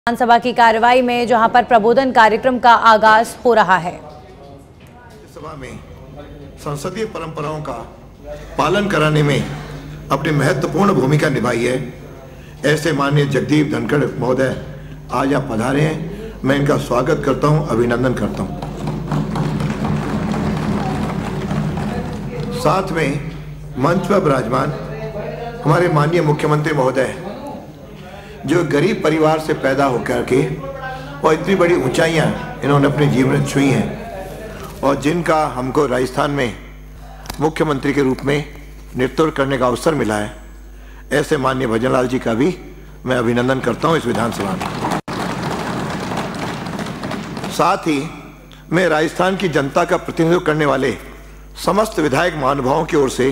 विधानसभा की कार्यवाही में जहां पर प्रबोधन कार्यक्रम का आगाज हो रहा है। सभा में संसदीय परंपराओं का पालन कराने में अपनी महत्वपूर्ण भूमिका निभाई है। ऐसे माननीय जगदीप धनखड़ महोदय आज आप पधारे हैं, मैं इनका स्वागत करता हूं, अभिनंदन करता हूं। साथ में मंच पर विराजमान हमारे माननीय मुख्यमंत्री महोदय, जो गरीब परिवार से पैदा होकर के और इतनी बड़ी ऊंचाइयां इन्होंने अपने जीवन में छुई हैं और जिनका हमको राजस्थान में मुख्यमंत्री के रूप में नेतृत्व करने का अवसर मिला है, ऐसे माननीय भजनलाल जी का भी मैं अभिनंदन करता हूं इस विधानसभा में। साथ ही मैं राजस्थान की जनता का प्रतिनिधित्व करने वाले समस्त विधायक महानुभावों की ओर से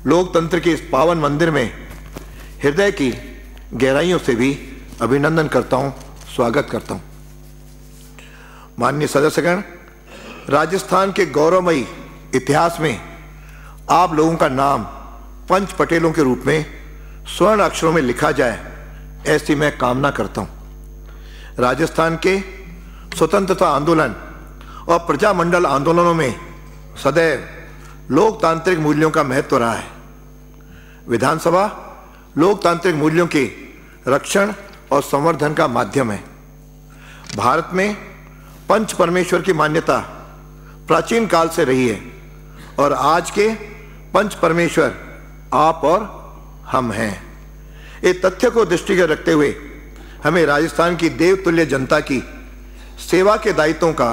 लोकतंत्र के इस पावन मंदिर में हृदय की गहराइयों से भी अभिनंदन करता हूं, स्वागत करता हूं। माननीय सदस्यगण, राजस्थान के गौरवमयी इतिहास में आप लोगों का नाम पंच पटेलों के रूप में स्वर्ण अक्षरों में लिखा जाए, ऐसी मैं कामना करता हूं। राजस्थान के स्वतंत्रता आंदोलन और प्रजामंडल आंदोलनों में सदैव लोकतांत्रिक मूल्यों का महत्व रहा है। विधानसभा लोकतांत्रिक मूल्यों के रक्षण और संवर्धन का माध्यम है। भारत में पंच परमेश्वर की मान्यता प्राचीन काल से रही है और आज के पंच परमेश्वर आप और हम हैं। इस तथ्य को दृष्टिगत रखते हुए हमें राजस्थान की देवतुल्य जनता की सेवा के दायित्वों का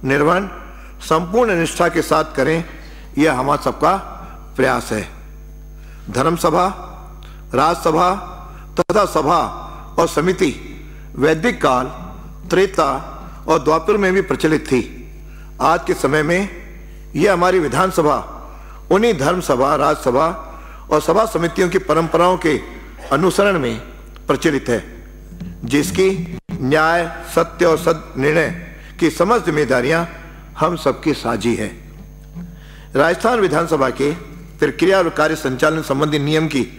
निर्वहन संपूर्ण निष्ठा के साथ करें, यह हमारा सबका प्रयास है। धर्मसभा, राजसभा तथा सभा और समिति वैदिक काल, त्रेता और द्वापर में भी प्रचलित थी। आज के समय में यह हमारी विधानसभा उन्हीं धर्मसभा, राजसभा और सभा समितियों की परंपराओं के अनुसरण में प्रचलित है, जिसकी न्याय, सत्य और सद निर्णय की समस्त जिम्मेदारियां हम सबकी साझी है। राजस्थान विधानसभा के प्रक्रिया और कार्य संचालन संबंधी नियम की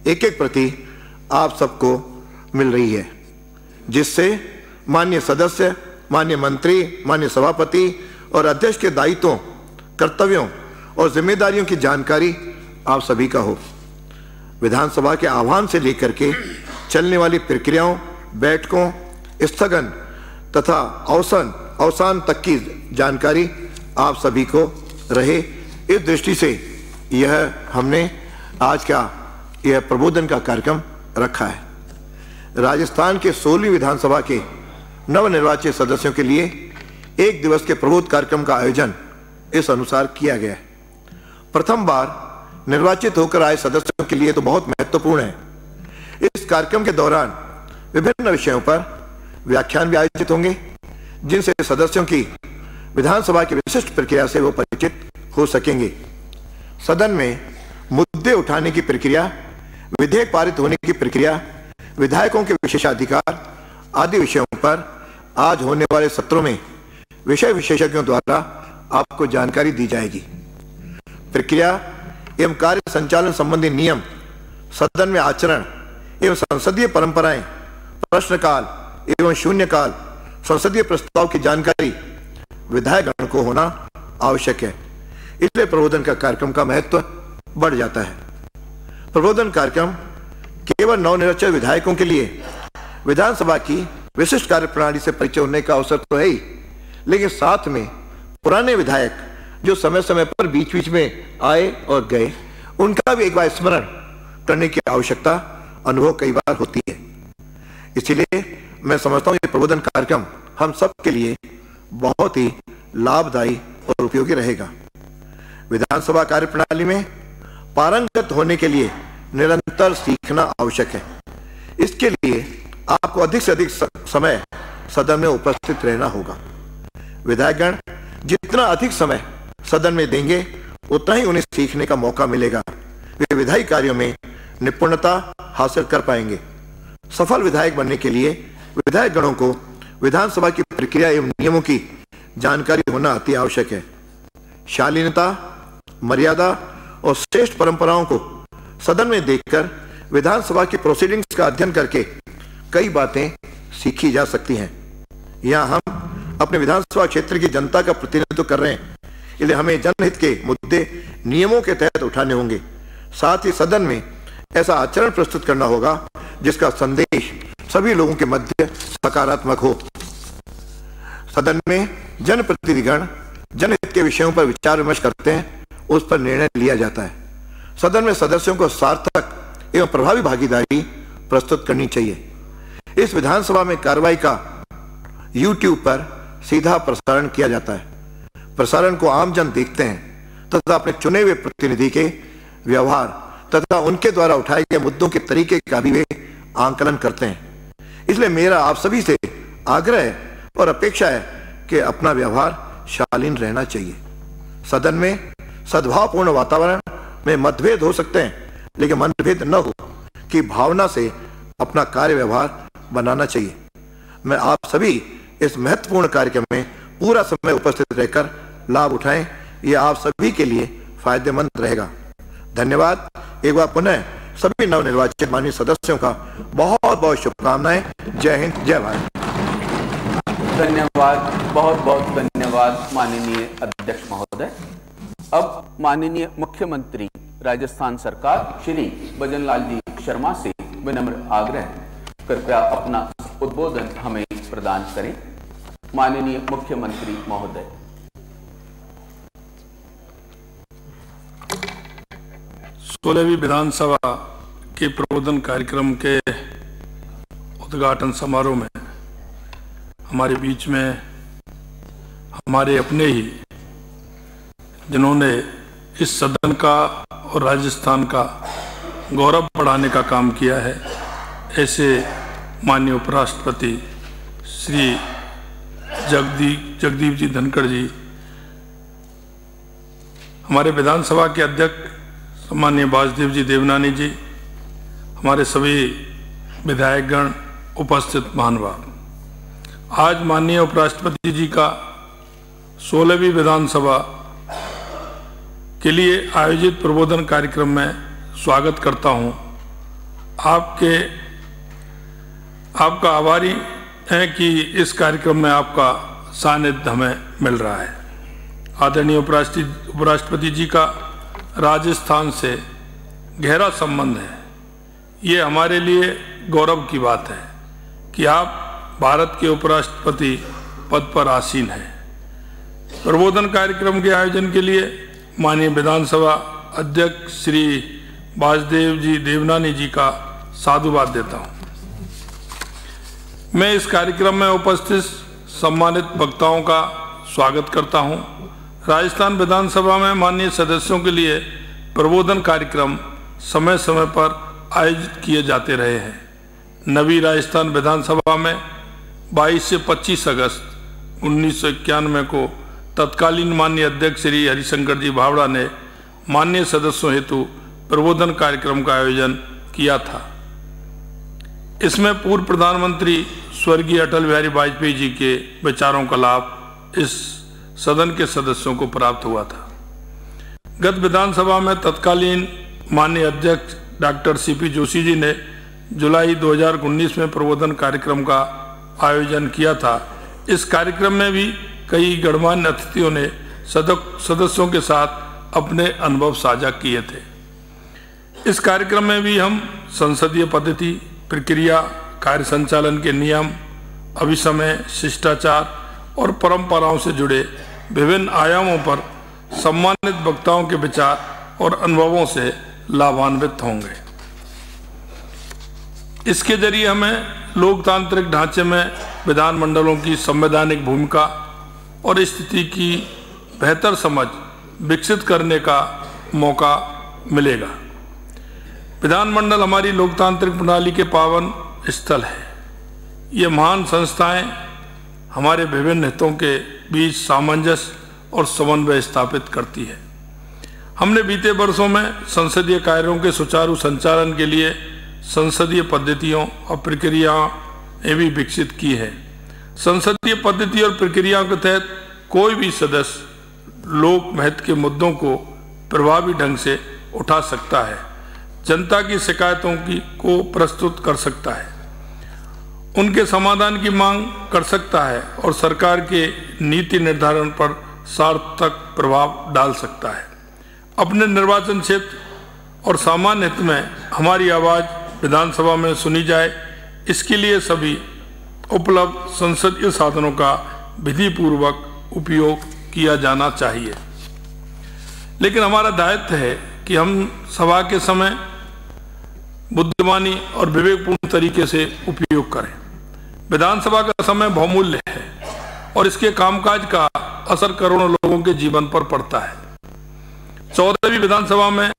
एक प्रति आप सबको मिल रही है, जिससे माननीय सदस्य, माननीय मंत्री, माननीय सभापति और अध्यक्ष के दायित्वों, कर्तव्यों और जिम्मेदारियों की जानकारी आप सभी का हो। विधानसभा के आह्वान से लेकर के चलने वाली प्रक्रियाओं, बैठकों, स्थगन तथा अवसान तक की जानकारी आप सभी को रहे। इस दृष्टि से यह हमने आज का यह प्रबोधन का कार्यक्रम रखा है। राजस्थान के 16वीं विधानसभा के नवनिर्वाचित सदस्यों के लिए एक दिवस के प्रबोध कार्यक्रम का आयोजन इस अनुसार किया गया है। प्रथम बार निर्वाचित होकर आए सदस्यों के लिए तो बहुत महत्वपूर्ण है। इस कार्यक्रम के दौरान विभिन्न विषयों पर व्याख्यान भी आयोजित होंगे, जिनसे सदस्यों की विधानसभा की विशिष्ट प्रक्रिया से वो परिचित हो सकेंगे। सदन में मुद्दे उठाने की प्रक्रिया, विधेयक पारित होने की प्रक्रिया, विधायकों के विशेषाधिकार आदि विषयों पर आज होने वाले सत्रों में विषय विशेषज्ञों द्वारा आपको जानकारी दी जाएगी। प्रक्रिया एवं कार्य संचालन संबंधी नियम, सदन में आचरण एवं संसदीय परंपराएं, प्रश्नकाल एवं शून्यकाल, संसदीय प्रस्ताव की जानकारी विधायकगण को होना आवश्यक है। इसलिए प्रबोधन का कार्यक्रम का महत्व बढ़ जाता है। प्रबोधन कार्यक्रम केवल नवनिर्वाचित विधायकों के लिए विधानसभा की विशिष्ट कार्यप्रणाली से परिचय होने का अवसर तो है ही, लेकिन साथ में पुराने विधायक जो समय समय पर बीच बीच में आए और गए, उनका भी एक बार स्मरण करने की आवश्यकता अनुभव कई बार होती है। इसलिए मैं समझता हूं ये प्रबोधन कार्यक्रम हम सब के लिए बहुत ही लाभदायी और उपयोगी रहेगा। विधानसभा कार्यप्रणाली में पारंगत होने के लिए निरंतर सीखना आवश्यक है। इसके लिए आपको अधिक से अधिक समय सदन में उपस्थित रहना होगा। विधायकगण जितना अधिक समय सदन में देंगे, उतना ही उन्हें सीखने का मौका मिलेगा। वे विधायी कार्यों में निपुणता हासिल कर पाएंगे। सफल विधायक बनने के लिए विधायकगणों को विधानसभा की प्रक्रिया एवं नियमों की जानकारी होना अति आवश्यक है। शालीनता, मर्यादा और श्रेष्ठ परंपराओं को सदन में देखकर विधानसभा की प्रोसीडिंग्स का अध्ययन करके कई बातें सीखी जा सकती हैं। यहाँ हम अपने विधानसभा क्षेत्र की जनता का प्रतिनिधित्व कर रहे हैं, इसलिए हमें जनहित के मुद्दे नियमों के तहत उठाने होंगे। साथ ही सदन में ऐसा आचरण प्रस्तुत करना होगा जिसका संदेश सभी लोगों के मध्य सकारात्मक हो। सदन में जनप्रतिनिधिगण जनहित के विषयों पर विचार विमर्श करते हैं, उस पर निर्णय लिया जाता है। सदन में सदस्यों को सार्थक एवं प्रभावी भागीदारी प्रस्तुत करनी चाहिए। इस विधानसभा में कार्रवाई का YouTube पर सीधा प्रसारण किया जाता है। प्रसारण को आमजन देखते हैं तथा अपने चुने हुए प्रतिनिधि के व्यवहार तथा उनके द्वारा उठाए गए मुद्दों के तरीके का भी वे आंकलन करते हैं। इसलिए मेरा आप सभी से आग्रह और अपेक्षा है कि अपना व्यवहार शालीन रहना चाहिए। सदन में सद्भावपूर्ण वातावरण में मतभेद हो सकते हैं, लेकिन मतभेद न हो कि भावना से अपना कार्य व्यवहार बनाना चाहिए। मैं आप सभी इस महत्वपूर्ण कार्यक्रम में पूरा समय उपस्थित रहकर लाभ उठाएं, यह आप सभी के लिए फायदेमंद रहेगा। धन्यवाद। एक बार पुनः सभी नवनिर्वाचित माननीय सदस्यों का बहुत बहुत शुभकामनाएं। जय हिंद, जय भारत। धन्यवाद, बहुत बहुत धन्यवाद माननीय अध्यक्ष महोदय। अब माननीय मुख्यमंत्री राजस्थान सरकार श्री भजनलाल जी शर्मा से विनम्र आग्रह, कृपया अपना उद्बोधन हमें प्रदान करें। माननीय मुख्यमंत्री महोदय। 16वीं विधानसभा के प्रबोधन कार्यक्रम के उद्घाटन समारोह में हमारे बीच में हमारे अपने ही, जिन्होंने इस सदन का और राजस्थान का गौरव बढ़ाने का काम किया है, ऐसे माननीय उपराष्ट्रपति श्री जगदीप जी धनखड़ जी, हमारे विधानसभा के अध्यक्ष माननीय वासुदेव जी देवनानी जी, हमारे सभी विधायकगण, उपस्थित महानुभाव, आज माननीय उपराष्ट्रपति जी का 16वीं विधानसभा के लिए आयोजित प्रबोधन कार्यक्रम में स्वागत करता हूं। आपका आभारी है कि इस कार्यक्रम में आपका सानिध्य हमें मिल रहा है। आदरणीय उपराष्ट्रपति जी का राजस्थान से गहरा संबंध है। ये हमारे लिए गौरव की बात है कि आप भारत के उपराष्ट्रपति पद पर आसीन हैं। प्रबोधन कार्यक्रम के आयोजन के लिए माननीय विधानसभा अध्यक्ष श्री वासुदेव जी देवनानी जी का साधुवाद देता हूं। मैं इस कार्यक्रम में उपस्थित सम्मानित वक्ताओं का स्वागत करता हूं। राजस्थान विधानसभा में माननीय सदस्यों के लिए प्रबोधन कार्यक्रम समय समय पर आयोजित किए जाते रहे हैं। नवी राजस्थान विधानसभा में 22 से 25 अगस्त 1991 को तत्कालीन माननीय अध्यक्ष श्री हरिशंकर जी भावड़ा ने माननीय सदस्यों हेतु प्रबोधन कार्यक्रम का आयोजन किया था। इसमें पूर्व प्रधानमंत्री स्वर्गीय अटल बिहारी वाजपेयी जी के विचारों का लाभ इस सदन के सदस्यों को प्राप्त हुआ था। गत विधानसभा में तत्कालीन माननीय अध्यक्ष डॉक्टर सीपी जोशी जी ने जुलाई 2019 में प्रबोधन कार्यक्रम का आयोजन किया था। इस कार्यक्रम में भी कई गणमान्य अतिथियों ने सदस्यों के साथ अपने अनुभव साझा किए थे। इस कार्यक्रम में भी हम संसदीय पद्धति, प्रक्रिया, कार्य संचालन के नियम, अभिसमय, शिष्टाचार और परंपराओं से जुड़े विभिन्न आयामों पर सम्मानित वक्ताओं के विचार और अनुभवों से लाभान्वित होंगे। इसके जरिए हमें लोकतांत्रिक ढांचे में विधानमंडलों की संवैधानिक भूमिका और स्थिति की बेहतर समझ विकसित करने का मौका मिलेगा। विधानमंडल हमारी लोकतांत्रिक प्रणाली के पावन स्थल है। ये महान संस्थाएं हमारे विभिन्न हितों के बीच सामंजस्य और समन्वय स्थापित करती है। हमने बीते वर्षों में संसदीय कार्यों के सुचारू संचालन के लिए संसदीय पद्धतियों और प्रक्रियाएं भी विकसित की है। संसदीय पद्धति और प्रक्रियाओं के तहत कोई भी सदस्य लोक महत्व के मुद्दों को प्रभावी ढंग से उठा सकता है, जनता की शिकायतों को प्रस्तुत कर सकता है, उनके समाधान की मांग कर सकता है और सरकार के नीति निर्धारण पर सार्थक प्रभाव डाल सकता है। अपने निर्वाचन क्षेत्र और सामान्य हित में हमारी आवाज़ विधानसभा में सुनी जाए, इसके लिए सभी उपलब्ध संसदीय साधनों का विधिपूर्वक उपयोग किया जाना चाहिए। लेकिन हमारा दायित्व है कि हम सभा के समय बुद्धिमानी और विवेकपूर्ण तरीके से उपयोग करें। विधानसभा का समय बहुमूल्य है और इसके कामकाज का असर करोड़ों लोगों के जीवन पर पड़ता है। 14वीं विधानसभा में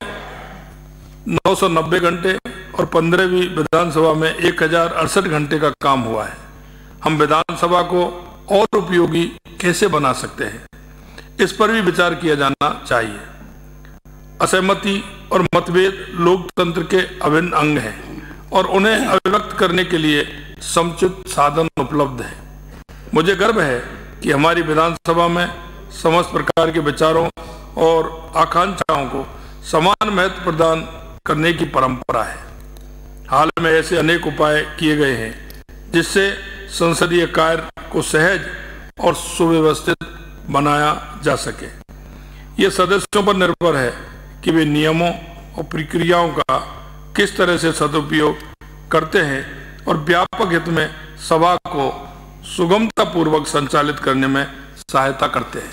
990 घंटे और 15वीं विधानसभा में 1068 घंटे का काम हुआ है। हम विधानसभा को और उपयोगी कैसे बना सकते हैं, इस पर भी विचार किया जाना चाहिए। असहमति और मतभेद लोकतंत्र के अभिन्न अंग हैं और उन्हें अभिव्यक्त करने के लिए समुचित साधन उपलब्ध है। मुझे गर्व है कि हमारी विधानसभा में समस्त प्रकार के विचारों और आकांक्षाओं को समान महत्व प्रदान करने की परंपरा है। हाल में ऐसे अनेक उपाय किए गए हैं जिससे संसदीय कार्य को सहज और सुव्यवस्थित बनाया जा सके। ये सदस्यों पर निर्भर है कि वे नियमों और प्रक्रियाओं का किस तरह से सदुपयोग करते हैं और व्यापक हित में सभा को सुगमतापूर्वक संचालित करने में सहायता करते हैं।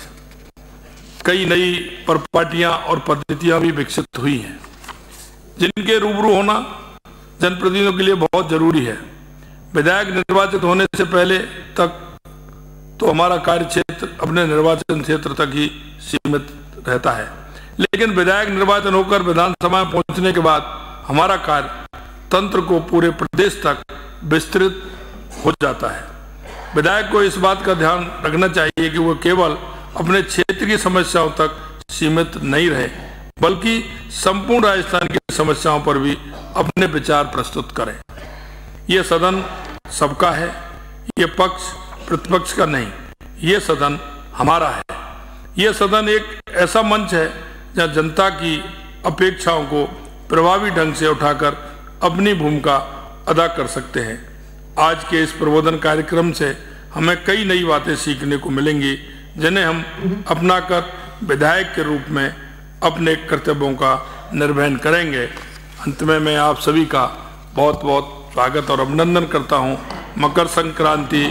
कई नई परिपाटियां और पद्धतियां भी विकसित हुई हैं जिनके रूबरू होना जनप्रतिनिधियों के लिए बहुत जरूरी है। विधायक निर्वाचित होने से पहले तक तो हमारा कार्य क्षेत्र अपने निर्वाचन क्षेत्र तक ही सीमित रहता है, लेकिन विधायक निर्वाचन होकर विधानसभा में पहुंचने के बाद हमारा कार्य तंत्र को पूरे प्रदेश तक विस्तृत हो जाता है। विधायक को इस बात का ध्यान रखना चाहिए कि वो केवल अपने क्षेत्र की समस्याओं तक सीमित नहीं रहे, बल्कि संपूर्ण राजस्थान की समस्याओं पर भी अपने विचार प्रस्तुत करें। ये सदन सबका है, ये पक्ष प्रतिपक्ष का नहीं, ये सदन हमारा है। ये सदन एक ऐसा मंच है जहाँ जनता की अपेक्षाओं को प्रभावी ढंग से उठाकर अपनी भूमिका अदा कर सकते हैं। आज के इस प्रबोधन कार्यक्रम से हमें कई नई बातें सीखने को मिलेंगी जिन्हें हम अपनाकर विधायक के रूप में अपने कर्तव्यों का निर्वहन करेंगे। अंत में मैं आप सभी का बहुत बहुत स्वागत और अभिनंदन करता हूं। मकर संक्रांति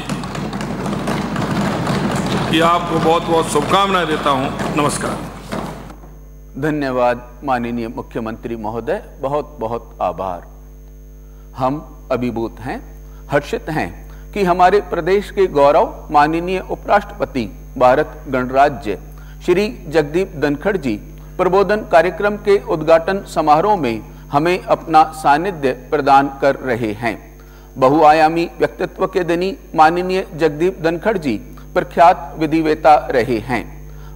की आपको बहुत बहुत शुभकामनाएं देता हूं। नमस्कार। धन्यवाद माननीय मुख्यमंत्री महोदय, बहुत बहुत आभार। हम अभिभूत हैं, हर्षित हैं कि हमारे प्रदेश के गौरव माननीय उपराष्ट्रपति भारत गणराज्य श्री जगदीप धनखड़ जी प्रबोधन कार्यक्रम के उद्घाटन समारोह में हमें अपना सानिध्य प्रदान कर रहे हैं। बहुआयामी व्यक्तित्व के धनी माननीय जगदीप धनखड़ जी प्रख्यात विधिवेता रहे हैं।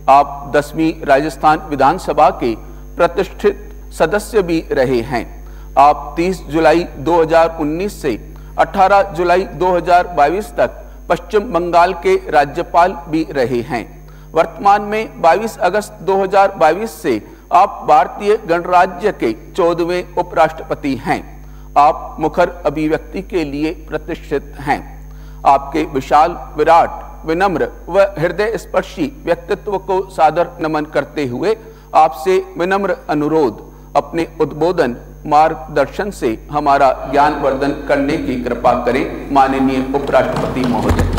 आप 10वीं राजस्थान विधानसभा के प्रतिष्ठित सदस्य भी रहे हैं। आप 30 जुलाई 2019 से 18 जुलाई 2022 तक पश्चिम बंगाल के राज्यपाल भी रहे हैं। वर्तमान में 22 अगस्त 2022 से आप भारतीय गणराज्य के 14वें उपराष्ट्रपति हैं। आप मुखर अभिव्यक्ति के लिए प्रतिष्ठित हैं। आपके विशाल, विराट, विनम्र व हृदय स्पर्शी व्यक्तित्व को सादर नमन करते हुए आपसे विनम्र अनुरोध, अपने उद्बोधन मार्गदर्शन से हमारा ज्ञानवर्धन करने की कृपा करें। माननीय उपराष्ट्रपति महोदय।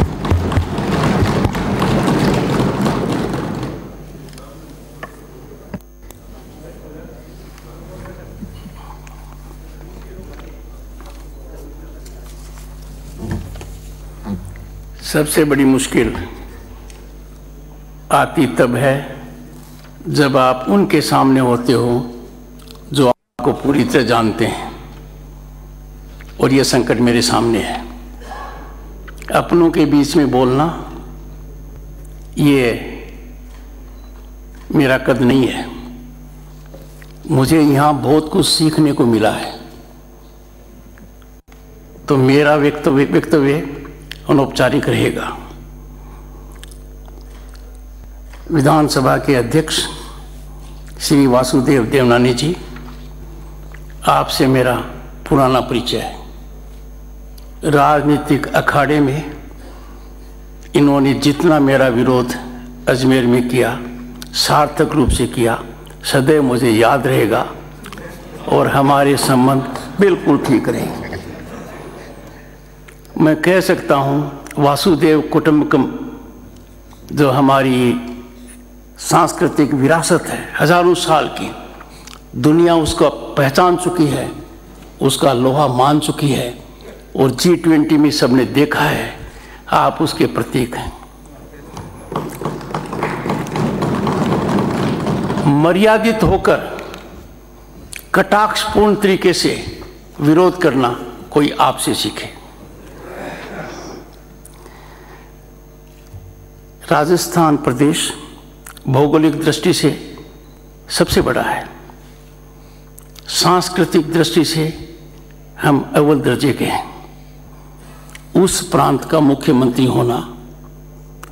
सबसे बड़ी मुश्किल आती तब है जब आप उनके सामने होते हो जो आपको पूरी तरह जानते हैं, और ये संकट मेरे सामने है। अपनों के बीच में बोलना ये मेरा कद नहीं है। मुझे यहाँ बहुत कुछ सीखने को मिला है, तो मेरा वक्तव्य अनौपचारिक रहेगा। विधानसभा के अध्यक्ष श्री वासुदेव देवनानी जी, आपसे मेरा पुराना परिचय है। राजनीतिक अखाड़े में इन्होंने जितना मेरा विरोध अजमेर में किया, सार्थक रूप से किया, सदैव मुझे याद रहेगा और हमारे संबंध बिल्कुल ठीक रहेंगे। मैं कह सकता हूँ वासुदेव कुटुंबकम जो हमारी सांस्कृतिक विरासत है, हजारों साल की, दुनिया उसको पहचान चुकी है, उसका लोहा मान चुकी है और G20 में सबने देखा है, आप उसके प्रतीक हैं। मर्यादित होकर कटाक्षपूर्ण तरीके से विरोध करना कोई आपसे सीखे। राजस्थान प्रदेश भौगोलिक दृष्टि से सबसे बड़ा है, सांस्कृतिक दृष्टि से हम अव्वल दर्जे के हैं। उस प्रांत का मुख्यमंत्री होना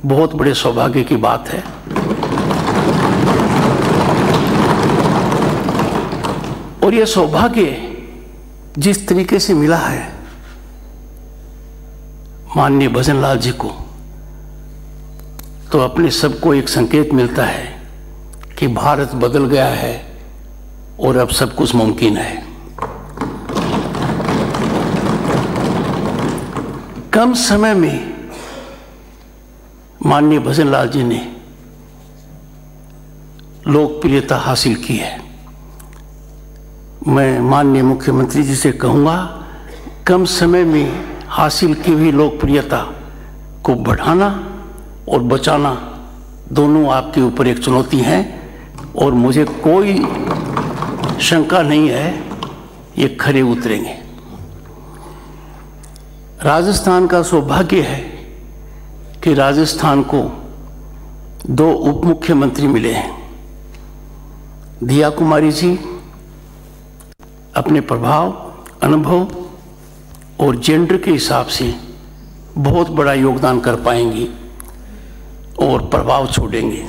बहुत बड़े सौभाग्य की बात है। और यह सौभाग्य जिस तरीके से मिला है माननीय भजन लाल जी को, तो अपने सबको एक संकेत मिलता है कि भारत बदल गया है और अब सब कुछ मुमकिन है। कम समय में माननीय भजन लाल जी ने लोकप्रियता हासिल की है। मैं माननीय मुख्यमंत्री जी से कहूँगा, कम समय में हासिल की हुई लोकप्रियता को बढ़ाना और बचाना दोनों आपके ऊपर एक चुनौती है और मुझे कोई शंका नहीं है ये खरे उतरेंगे। राजस्थान का सौभाग्य है कि राजस्थान को 2 उप मुख्यमंत्री मिले हैं। दिया कुमारी जी अपने प्रभाव, अनुभव और जेंडर के हिसाब से बहुत बड़ा योगदान कर पाएंगी और प्रभाव छोड़ेंगे।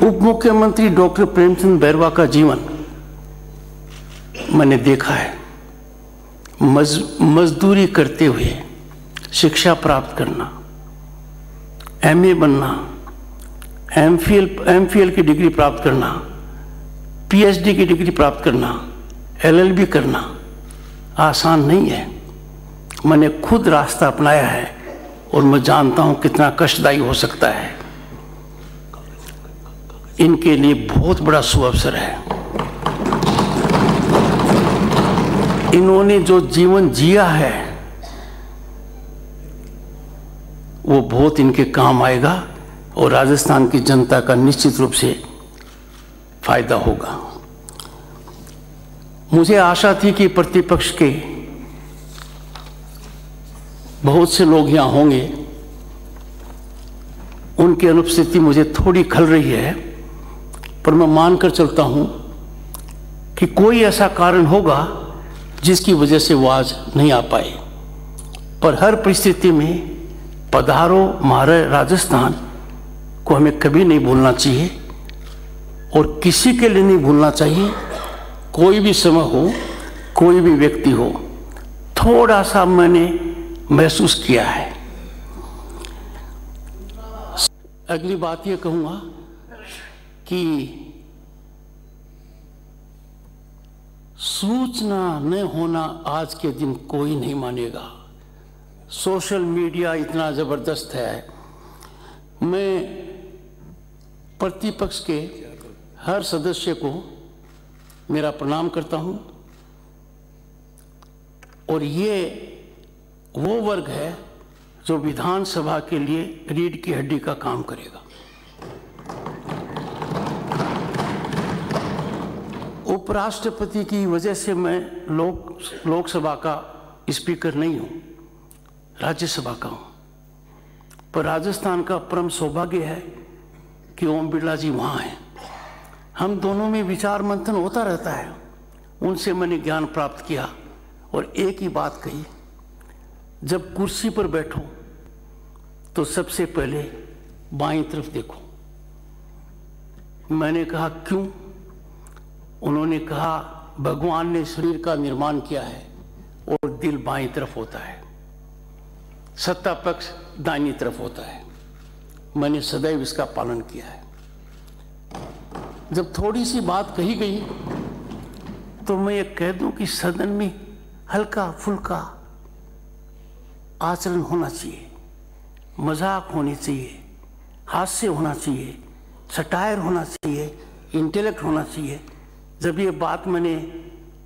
उप मुख्यमंत्री डॉक्टर प्रेमचंद बैरवा का जीवन मैंने देखा है। मजदूरी करते हुए शिक्षा प्राप्त करना, MA बनना, MPhil की डिग्री प्राप्त करना, PhD की डिग्री प्राप्त करना, LLB करना आसान नहीं है। मैंने खुद रास्ता अपनाया है और मैं जानता हूं कितना कष्टदायी हो सकता है। इनके लिए बहुत बड़ा सुअवसर है। इन्होंने जो जीवन जिया है वो बहुत इनके काम आएगा और राजस्थान की जनता का निश्चित रूप से फायदा होगा। मुझे आशा थी कि प्रतिपक्ष के बहुत से लोग यहाँ होंगे, उनकी अनुपस्थिति मुझे थोड़ी खल रही है, पर मैं मानकर चलता हूँ कि कोई ऐसा कारण होगा जिसकी वजह से वो आज नहीं आ पाए। पर हर परिस्थिति में पधारो हमारे राजस्थान को हमें कभी नहीं भूलना चाहिए और किसी के लिए नहीं भूलना चाहिए। कोई भी समय हो, कोई भी व्यक्ति हो, थोड़ा सा मैंने महसूस किया है। अगली बात ये कहूँगा कि सूचना न होना आज के दिन कोई नहीं मानेगा। सोशल मीडिया इतना जबरदस्त है। मैं प्रतिपक्ष के हर सदस्य को मेरा प्रणाम करता हूं और ये वो वर्ग है जो विधानसभा के लिए रीढ़ की हड्डी का काम करेगा। उपराष्ट्रपति की वजह से मैं लोकसभा का स्पीकर नहीं हूं, राज्यसभा का हूं, पर राजस्थान का परम सौभाग्य है कि ओम बिरला जी वहां हैं। हम दोनों में विचार मंथन होता रहता है। उनसे मैंने ज्ञान प्राप्त किया और एक ही बात कही, जब कुर्सी पर बैठो तो सबसे पहले बाईं तरफ देखो। मैंने कहा क्यों? उन्होंने कहा भगवान ने शरीर का निर्माण किया है और दिल बाईं तरफ होता है, सत्ता पक्ष दाहिनी तरफ होता है। मैंने सदैव इसका पालन किया है। जब थोड़ी सी बात कही गई तो मैं ये कह दूं कि सदन में हल्का फुल्का आचरण होना चाहिए, मजाक होनी चाहिए, हास्य होना चाहिए, सटायर होना चाहिए, इंटेलेक्ट होना चाहिए। जब ये बात मैंने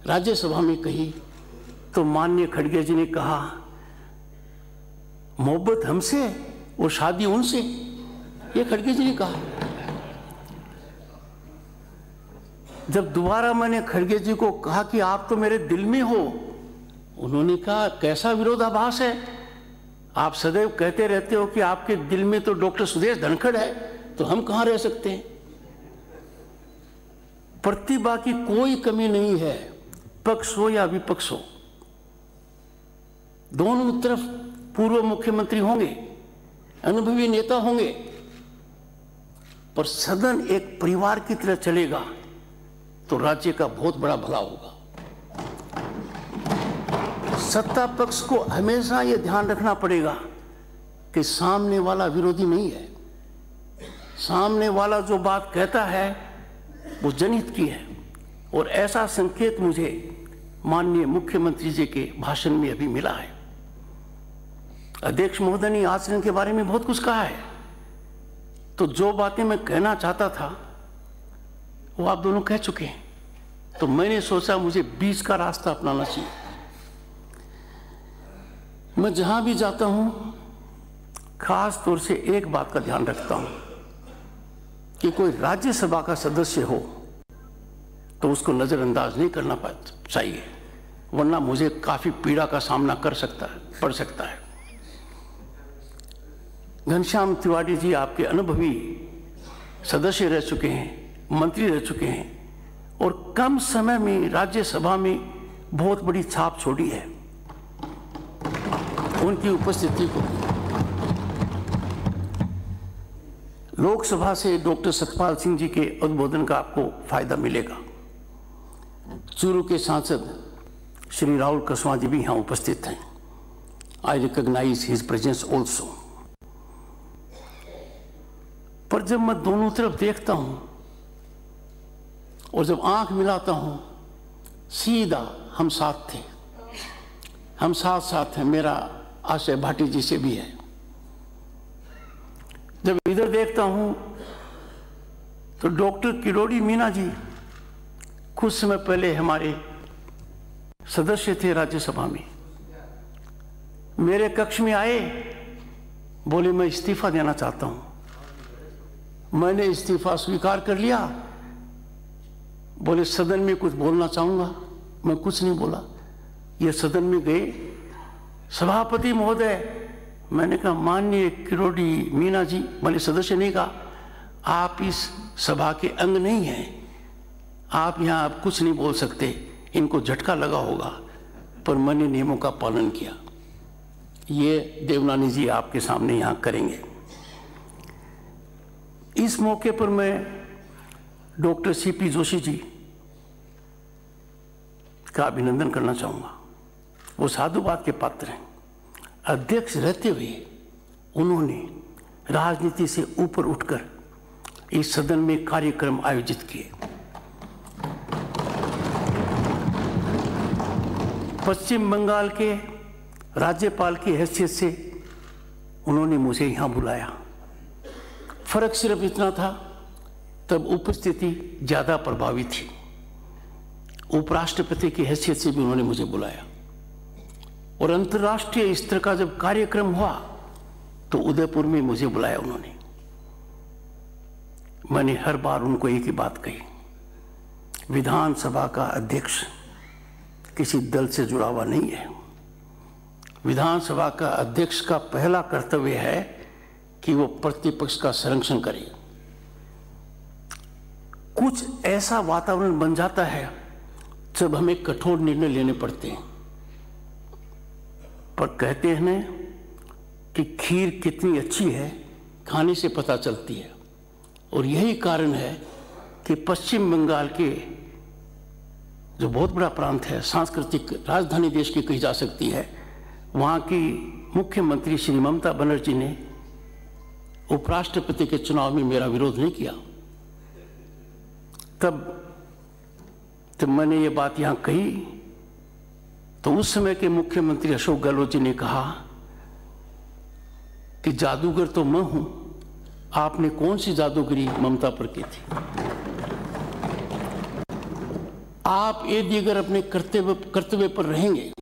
राज्यसभा में कही तो माननीय खड़गे जी ने कहा, मोहब्बत हमसे और शादी उनसे, ये खड़गे जी ने कहा। जब दोबारा मैंने खड़गे जी को कहा कि आप तो मेरे दिल में हो, उन्होंने कहा कैसा विरोधाभास है, आप सदैव कहते रहते हो कि आपके दिल में तो डॉक्टर सुदेश धनखड़ है, तो हम कहां रह सकते हैं। प्रतिभा की कोई कमी नहीं है, पक्ष हो या विपक्ष हो, दोनों तरफ पूर्व मुख्यमंत्री होंगे, अनुभवी नेता होंगे, पर सदन एक परिवार की तरह चलेगा तो राज्य का बहुत बड़ा भला होगा। सत्ता पक्ष को हमेशा यह ध्यान रखना पड़ेगा कि सामने वाला विरोधी नहीं है, सामने वाला जो बात कहता है वो जनहित की है। और ऐसा संकेत मुझे माननीय मुख्यमंत्री जी के भाषण में अभी मिला है। अध्यक्ष महोदय ने आचरण के बारे में बहुत कुछ कहा है, तो जो बातें मैं कहना चाहता था वो आप दोनों कह चुके हैं। तो मैंने सोचा मुझे बीच का रास्ता अपनाना चाहिए। मैं जहां भी जाता हूं खास तौर से एक बात का ध्यान रखता हूं कि कोई राज्यसभा का सदस्य हो तो उसको नजरअंदाज नहीं करना चाहिए, वरना मुझे काफी पीड़ा का सामना पड़ सकता है। घनश्याम तिवारी जी आपके अनुभवी सदस्य रह चुके हैं, मंत्री रह चुके हैं और कम समय में राज्यसभा में बहुत बड़ी छाप छोड़ी है। उनकी उपस्थिति को लोकसभा से डॉक्टर सतपाल सिंह जी के उद्बोधन का आपको फायदा मिलेगा। चूरू के सांसद श्री राहुल कुशवाहा जी भी यहां उपस्थित हैं। I recognise his presence also. पर जब मैं दोनों तरफ देखता हूं और जब आंख मिलाता हूं, सीधा हम साथ थे, हम साथ साथ हैं। मेरा आशय भाटी जी से भी है। जब इधर देखता हूं तो डॉक्टर किरोड़ी मीना जी कुछ समय पहले हमारे सदस्य थे राज्यसभा में, मेरे कक्ष में आए, बोले मैं इस्तीफा देना चाहता हूं। मैंने इस्तीफा स्वीकार कर लिया। बोले सदन में कुछ बोलना चाहूंगा। मैं कुछ नहीं बोला। ये सदन में गए, सभापति महोदय, मैंने कहा माननीय किरोड़ी मीना जी, मैंने सदस्य नहीं कहा, आप इस सभा के अंग नहीं हैं, आप यहाँ आप कुछ नहीं बोल सकते, इनको झटका लगा होगा। पर मैंने नियमों का पालन किया। ये देवनानी जी आपके सामने यहाँ करेंगे। इस मौके पर मैं डॉक्टर सीपी जोशी जी का अभिनंदन करना चाहूँगा। वो साधुवाद के पात्र हैं। अध्यक्ष रहते हुए उन्होंने राजनीति से ऊपर उठकर इस सदन में कार्यक्रम आयोजित किए। पश्चिम बंगाल के राज्यपाल की हैसियत से उन्होंने मुझे यहाँ बुलाया। फर्क सिर्फ इतना था, तब उपस्थिति ज़्यादा प्रभावी थी। उपराष्ट्रपति की हैसियत से भी उन्होंने मुझे बुलाया। और अंतर्राष्ट्रीय स्तर का जब कार्यक्रम हुआ तो उदयपुर में मुझे बुलाया उन्होंने। मैंने हर बार उनको एक ही बात कही, विधानसभा का अध्यक्ष किसी दल से जुड़ा हुआ नहीं है। विधानसभा का अध्यक्ष का पहला कर्तव्य है कि वो प्रतिपक्ष का संरक्षण करे। कुछ ऐसा वातावरण बन जाता है जब हमें कठोर निर्णय लेने पड़ते हैं। पर कहते हैं ना कि खीर कितनी अच्छी है खाने से पता चलती है। और यही कारण है कि पश्चिम बंगाल के जो बहुत बड़ा प्रांत है, सांस्कृतिक राजधानी देश की कही जा सकती है, वहाँ की मुख्यमंत्री श्री ममता बनर्जी ने उपराष्ट्रपति के चुनाव में मेरा विरोध नहीं किया। तब मैंने ये बात यहाँ कही तो उस समय के मुख्यमंत्री अशोक गहलोत जी ने कहा कि जादूगर तो मैं हूं, आपने कौन सी जादूगरी ममता पर की थी? आप यदि अगर अपने कर्तव्य पर रहेंगे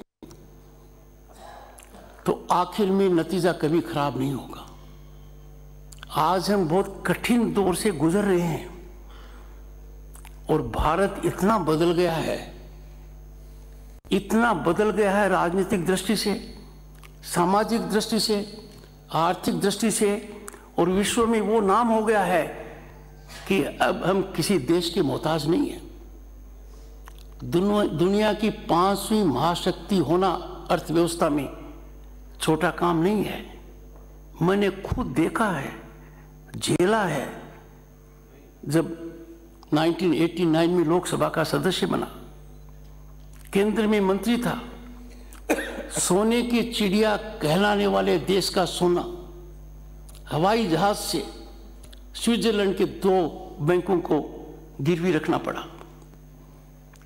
तो आखिर में नतीजा कभी खराब नहीं होगा। आज हम बहुत कठिन दौर से गुजर रहे हैं और भारत इतना बदल गया है, इतना बदल गया है राजनीतिक दृष्टि से, सामाजिक दृष्टि से, आर्थिक दृष्टि से, और विश्व में वो नाम हो गया है कि अब हम किसी देश के मोहताज नहीं हैं। दुनिया की 5वीं महाशक्ति होना अर्थव्यवस्था में छोटा काम नहीं है। मैंने खुद देखा है, झेला है। जब 1989 में लोकसभा का सदस्य बना, केंद्र में मंत्री था, सोने की चिड़िया कहलाने वाले देश का सोना हवाई जहाज से स्विट्जरलैंड के 2 बैंकों को गिरवी रखना पड़ा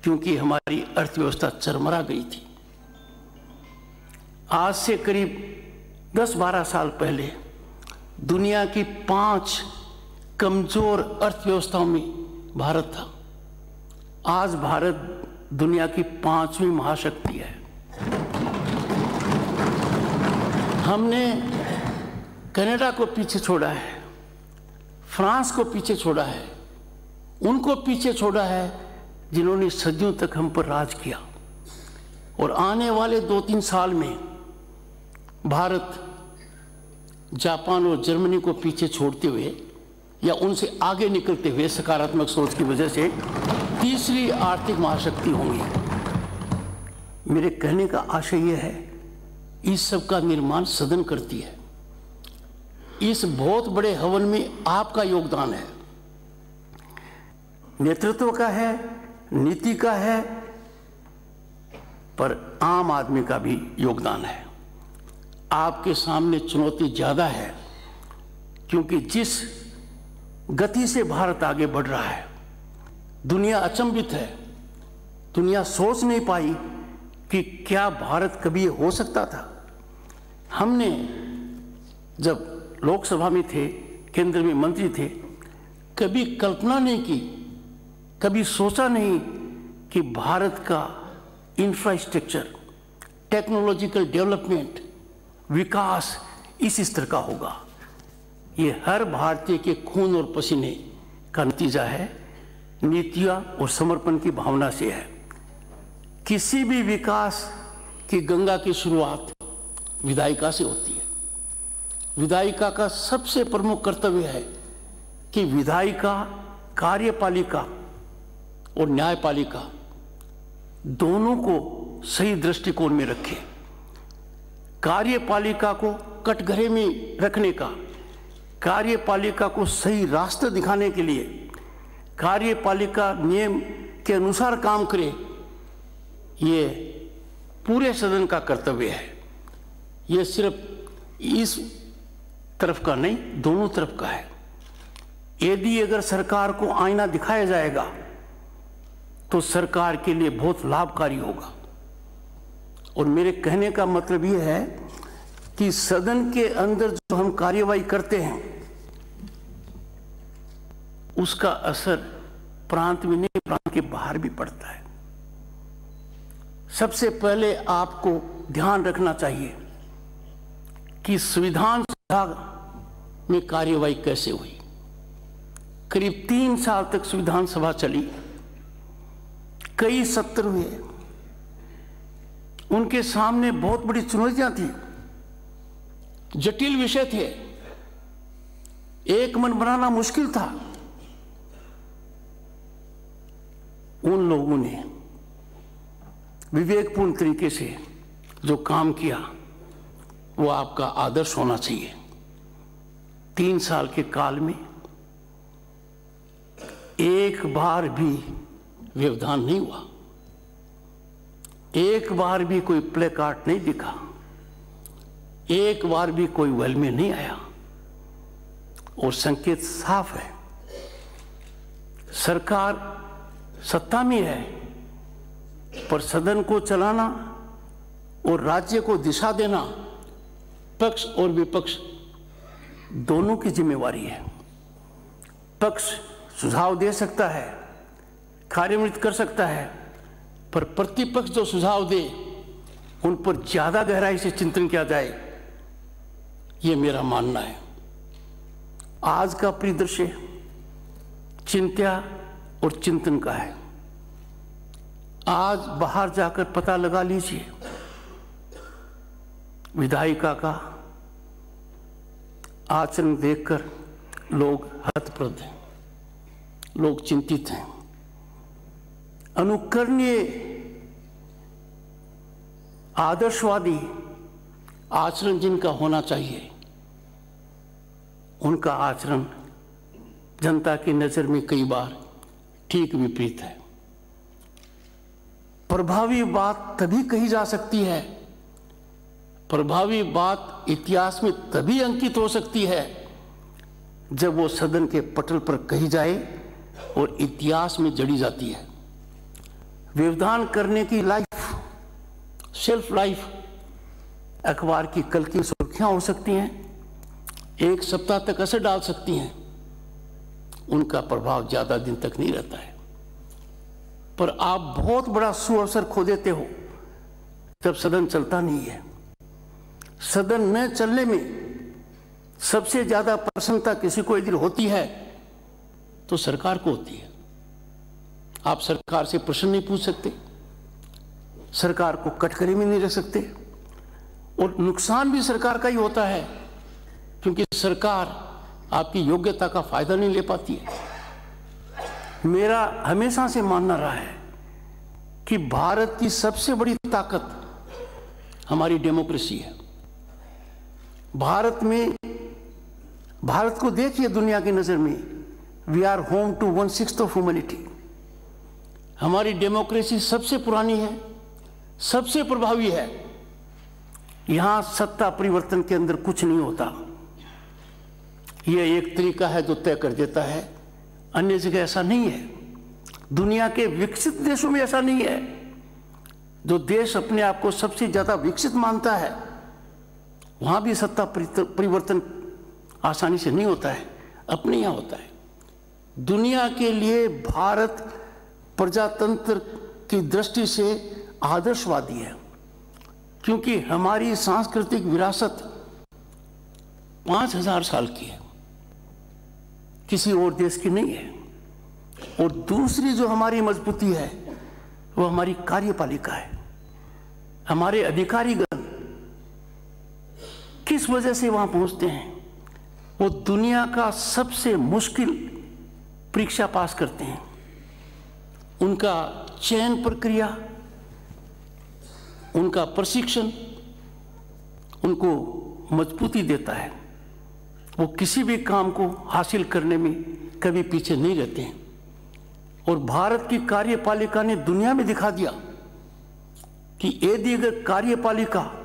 क्योंकि हमारी अर्थव्यवस्था चरमरा गई थी। आज से करीब 10-12 साल पहले दुनिया की 5 कमजोर अर्थव्यवस्थाओं में भारत था। आज भारत दुनिया की 5वीं महाशक्ति है। हमने कनाडा को पीछे छोड़ा है, फ्रांस को पीछे छोड़ा है, उनको पीछे छोड़ा है जिन्होंने सदियों तक हम पर राज किया। और आने वाले 2-3 साल में भारत जापान और जर्मनी को पीछे छोड़ते हुए या उनसे आगे निकलते हुए सकारात्मक सोच की वजह से तीसरी आर्थिक महाशक्ति होंगी। मेरे कहने का आशय यह है, इस सब का निर्माण सदन करती है। इस बहुत बड़े हवन में आपका योगदान है, नेतृत्व का है, नीति का है, पर आम आदमी का भी योगदान है। आपके सामने चुनौती ज्यादा है क्योंकि जिस गति से भारत आगे बढ़ रहा है, दुनिया अचंभित है। दुनिया सोच नहीं पाई कि क्या भारत कभी हो सकता था। हमने जब लोकसभा में थे, केंद्र में मंत्री थे, कभी कल्पना नहीं की, कभी सोचा नहीं कि भारत का इंफ्रास्ट्रक्चर, टेक्नोलॉजिकल डेवलपमेंट, विकास इस स्तर का होगा। ये हर भारतीय के खून और पसीने का नतीजा है, नीतियां और समर्पण की भावना से है। किसी भी विकास की गंगा की शुरुआत विधायिका से होती है। विधायिका का सबसे प्रमुख कर्तव्य है कि विधायिका कार्यपालिका और न्यायपालिका दोनों को सही दृष्टिकोण में रखे। कार्यपालिका को कटघरे में रखने का, कार्यपालिका को सही रास्ता दिखाने के लिए कार्यपालिका नियम के अनुसार काम करे, ये पूरे सदन का कर्तव्य है। ये सिर्फ इस तरफ का नहीं, दोनों तरफ का है। यदि अगर सरकार को आईना दिखाया जाएगा तो सरकार के लिए बहुत लाभकारी होगा। और मेरे कहने का मतलब यह है कि सदन के अंदर जो हम कार्यवाही करते हैं उसका असर प्रांत में नहीं, प्रांत के बाहर भी पड़ता है। सबसे पहले आपको ध्यान रखना चाहिए कि संविधान सभा में कार्यवाही कैसे हुई। करीब 3 साल तक संविधान सभा चली, कई सत्र हुए, उनके सामने बहुत बड़ी चुनौतियां थी, जटिल विषय थे, एक मन बनाना मुश्किल था। उन लोगों ने विवेकपूर्ण तरीके से जो काम किया वो आपका आदर्श होना चाहिए। 3 साल के काल में एक बार भी व्यवधान नहीं हुआ। एक बार भी कोई प्ले कार्ड नहीं दिखा, एक बार भी कोई वेल में नहीं आया और संकेत साफ है, सरकार सत्ता में है पर सदन को चलाना और राज्य को दिशा देना पक्ष और विपक्ष दोनों की जिम्मेवारी है। पक्ष सुझाव दे सकता है, कार्यान्वित कर सकता है, पर प्रतिपक्ष जो सुझाव दे उन पर ज्यादा गहराई से चिंतन किया जाए, ये मेरा मानना है। आज का परिदृश्य चिंता और चिंतन का है। आज बाहर जाकर पता लगा लीजिए, विधायिका का आचरण देखकर लोग हतप्रद हैं, लोग चिंतित हैं। अनुकरणीय आदर्शवादी आचरण जिनका होना चाहिए, उनका आचरण जनता की नजर में कई बार ठीक विपरीत है। प्रभावी बात तभी कही जा सकती है, प्रभावी बात इतिहास में तभी अंकित हो सकती है जब वो सदन के पटल पर कही जाए और इतिहास में जड़ी जाती है। व्यवधान करने की लाइफ, शेल्फ लाइफ अखबार की कल की सुर्खियां हो सकती हैं, एक सप्ताह तक असर डाल सकती हैं, उनका प्रभाव ज्यादा दिन तक नहीं रहता है। पर आप बहुत बड़ा सुअवसर खो देते हो जब सदन चलता नहीं है। सदन न चलने में सबसे ज्यादा प्रसन्नता किसी को यदि होती है तो सरकार को होती है। आप सरकार से प्रश्न नहीं पूछ सकते, सरकार को कटघरे में नहीं रख सकते, और नुकसान भी सरकार का ही होता है क्योंकि सरकार आपकी योग्यता का फायदा नहीं ले पाती है। मेरा हमेशा से मानना रहा है कि भारत की सबसे बड़ी ताकत हमारी डेमोक्रेसी है। भारत को देखिए दुनिया की नजर में, we are home to 1/6 of humanity. हमारी डेमोक्रेसी सबसे पुरानी है, सबसे प्रभावी है। यहां सत्ता परिवर्तन के अंदर कुछ नहीं होता, यह एक तरीका है जो तय कर देता है। अन्य जगह ऐसा नहीं है, दुनिया के विकसित देशों में ऐसा नहीं है। जो देश अपने आप को सबसे ज्यादा विकसित मानता है वहां भी सत्ता परिवर्तन आसानी से नहीं होता है, अपने यहां होता है। दुनिया के लिए भारत प्रजातंत्र की दृष्टि से आदर्शवादी है क्योंकि हमारी सांस्कृतिक विरासत 5000 साल की है, किसी और देश की नहीं है। और दूसरी जो हमारी मजबूती है वो हमारी कार्यपालिका है। हमारे अधिकारीगण किस वजह से वहां पहुंचते हैं? वो दुनिया का सबसे मुश्किल परीक्षा पास करते हैं। उनका चयन प्रक्रिया, उनका प्रशिक्षण उनको मजबूती देता है। वो किसी भी काम को हासिल करने में कभी पीछे नहीं रहते हैं। और भारत की कार्यपालिका ने दुनिया में दिखा दिया कि यदि अगर कार्यपालिका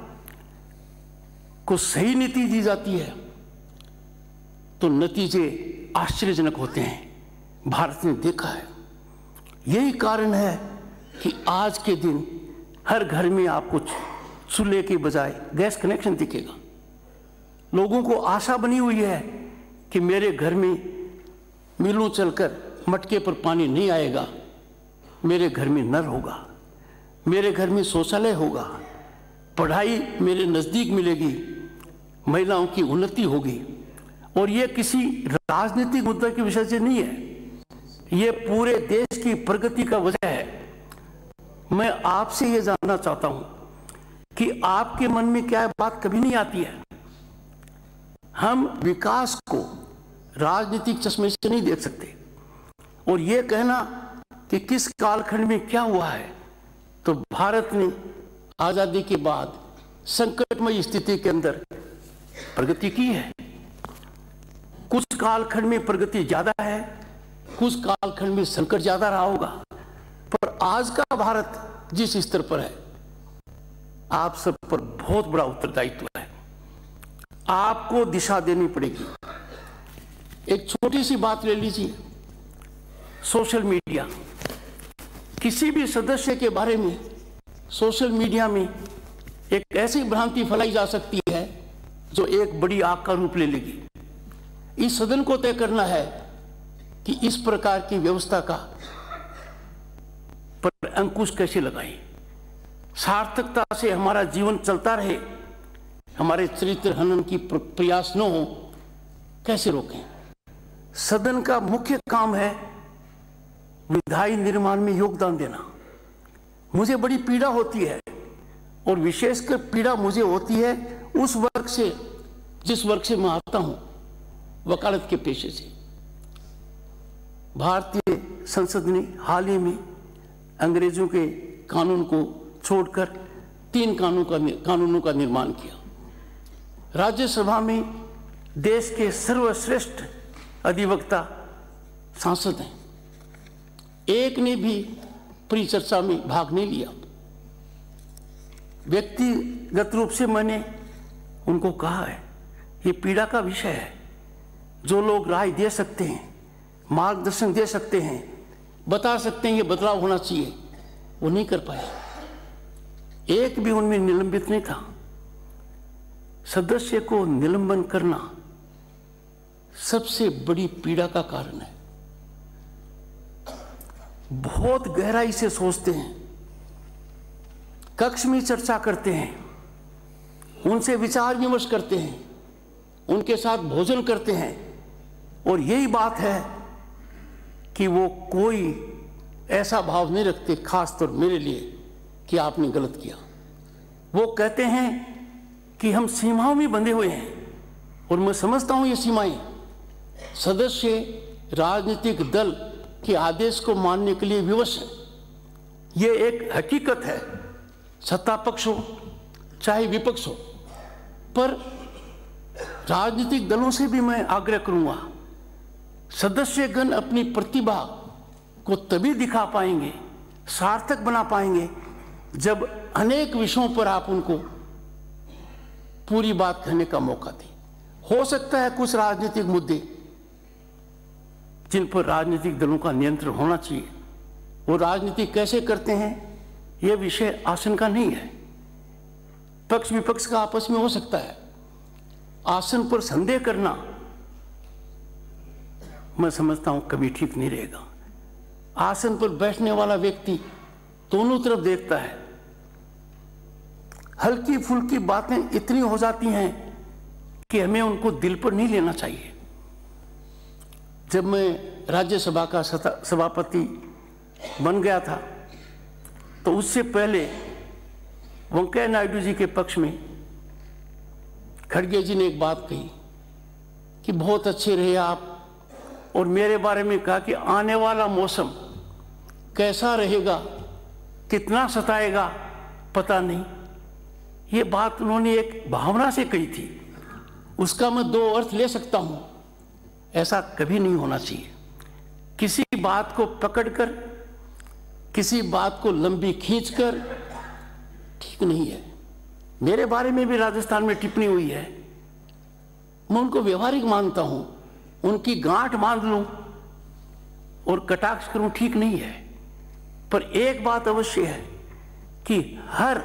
को सही नीति दी जाती है तो नतीजे आश्चर्यजनक होते हैं। भारत ने देखा है। यही कारण है कि आज के दिन हर घर में आपको चूल्हे के बजाय गैस कनेक्शन दिखेगा। लोगों को आशा बनी हुई है कि मेरे घर में मिलों चलकर मटके पर पानी नहीं आएगा, मेरे घर में नल होगा, मेरे घर में शौचालय होगा, पढ़ाई मेरे नज़दीक मिलेगी, महिलाओं की उन्नति होगी। और ये किसी राजनीतिक मुद्दे के विषय से नहीं है, ये पूरे देश की प्रगति का वजह है। मैं आपसे ये जानना चाहता हूं कि आपके मन में क्या बात कभी नहीं आती है? हम विकास को राजनीतिक चश्मे से नहीं देख सकते और ये कहना कि किस कालखंड में क्या हुआ है, तो भारत ने आजादी के बाद संकटमय स्थिति के अंदर प्रगति की है। कुछ कालखंड में प्रगति ज्यादा है, कुछ कालखंड में संकट ज्यादा रहा होगा, पर आज का भारत जिस स्तर पर है आप सब पर बहुत बड़ा उत्तरदायित्व है। आपको दिशा देनी पड़ेगी। एक छोटी सी बात ले लीजिए, सोशल मीडिया। किसी भी सदस्य के बारे में सोशल मीडिया में एक ऐसी भ्रांति फैलाई जा सकती है जो एक बड़ी आग का रूप ले लेगी। इस सदन को तय करना है कि इस प्रकार की व्यवस्था का पर अंकुश कैसे लगाएं, सार्थकता से हमारा जीवन चलता रहे, हमारे चरित्र हनन की प्रयास न हो, कैसे रोकें। सदन का मुख्य काम है विधायी निर्माण में योगदान देना। मुझे बड़ी पीड़ा होती है, और विशेषकर पीड़ा मुझे होती है उस वर्ग से जिस वर्ग से मैं आता हूं, वकालत के पेशे से। भारतीय संसद ने हाल ही में अंग्रेजों के कानून को छोड़कर 3 कानूनों का निर्माण किया। राज्यसभा में देश के सर्वश्रेष्ठ अधिवक्ता सांसद हैं, एक ने भी परिचर्चा में भाग नहीं लिया। व्यक्तिगत रूप से मैंने उनको कहा है, ये पीड़ा का विषय है। जो लोग राय दे सकते हैं, मार्गदर्शन दे सकते हैं, बता सकते हैं ये बदलाव होना चाहिए, वो नहीं कर पाए। एक भी उनमें निलंबित नहीं था। सदस्य को निलंबन करना सबसे बड़ी पीड़ा का कारण है। बहुत गहराई से सोचते हैं, कक्ष में चर्चा करते हैं, उनसे विचार विमर्श करते हैं, उनके साथ भोजन करते हैं, और यही बात है कि वो कोई ऐसा भाव नहीं रखते, खासतौर मेरे लिए, कि आपने गलत किया। वो कहते हैं कि हम सीमाओं में बंधे हुए हैं, और मैं समझता हूं ये सीमाएं सदस्य राजनीतिक दल के आदेश को मानने के लिए विवश है। ये एक हकीकत है, सत्ता पक्ष हो चाहे विपक्ष हो। पर राजनीतिक दलों से भी मैं आग्रह करूंगा, सदस्यगण अपनी प्रतिभा को तभी दिखा पाएंगे, सार्थक बना पाएंगे, जब अनेक विषयों पर आप उनको पूरी बात कहने का मौका दें। हो सकता है कुछ राजनीतिक मुद्दे जिन पर राजनीतिक दलों का नियंत्रण होना चाहिए, वो राजनीति कैसे करते हैं यह विषय आसन का नहीं है। पक्ष विपक्ष का आपस में हो सकता है। आसन पर संदेह करना मैं समझता हूं कभी ठीक नहीं रहेगा। आसन पर बैठने वाला व्यक्ति दोनों तरफ देखता है। हल्की फुल्की बातें इतनी हो जाती हैं कि हमें उनको दिल पर नहीं लेना चाहिए। जब मैं राज्यसभा का सभापति बन गया था, तो उससे पहले वेंकैया नायडू जी के पक्ष में खड़गे जी ने एक बात कही कि बहुत अच्छे रहे आप, और मेरे बारे में कहा कि आने वाला मौसम कैसा रहेगा, कितना सताएगा पता नहीं। ये बात उन्होंने एक भावना से कही थी, उसका मैं 2 अर्थ ले सकता हूं। ऐसा कभी नहीं होना चाहिए। किसी बात को पकड़कर, किसी बात को लंबी खींचकर ठीक नहीं है। मेरे बारे में भी राजस्थान में टिप्पणी हुई है, मैं उनको व्यवहारिक मानता हूं। उनकी गांठ बांध लूं और कटाक्ष करूं ठीक नहीं है। पर एक बात अवश्य है कि हर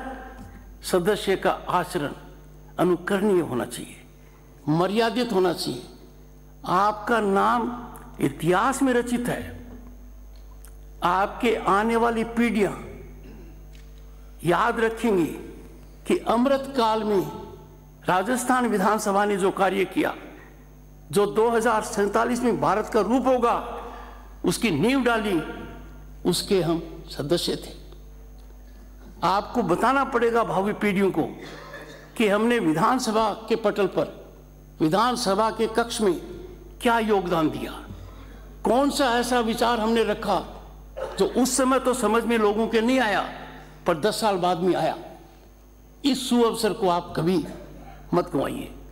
सदस्य का आचरण अनुकरणीय होना चाहिए, मर्यादित होना चाहिए। आपका नाम इतिहास में रचित है। आपके आने वाली पीढ़ियां याद रखेंगी कि अमृत काल में राजस्थान विधानसभा ने जो कार्य किया, जो 2047 में भारत का रूप होगा, उसकी नींव डाली, उसके हम सदस्य थे। आपको बताना पड़ेगा भावी पीढ़ियों को कि हमने विधानसभा के पटल पर, विधानसभा के कक्ष में क्या योगदान दिया, कौन सा ऐसा विचार हमने रखा जो उस समय तो समझ में लोगों के नहीं आया, पर 10 साल बाद में आया। इस सुअवसर को आप कभी मत गंवाइए।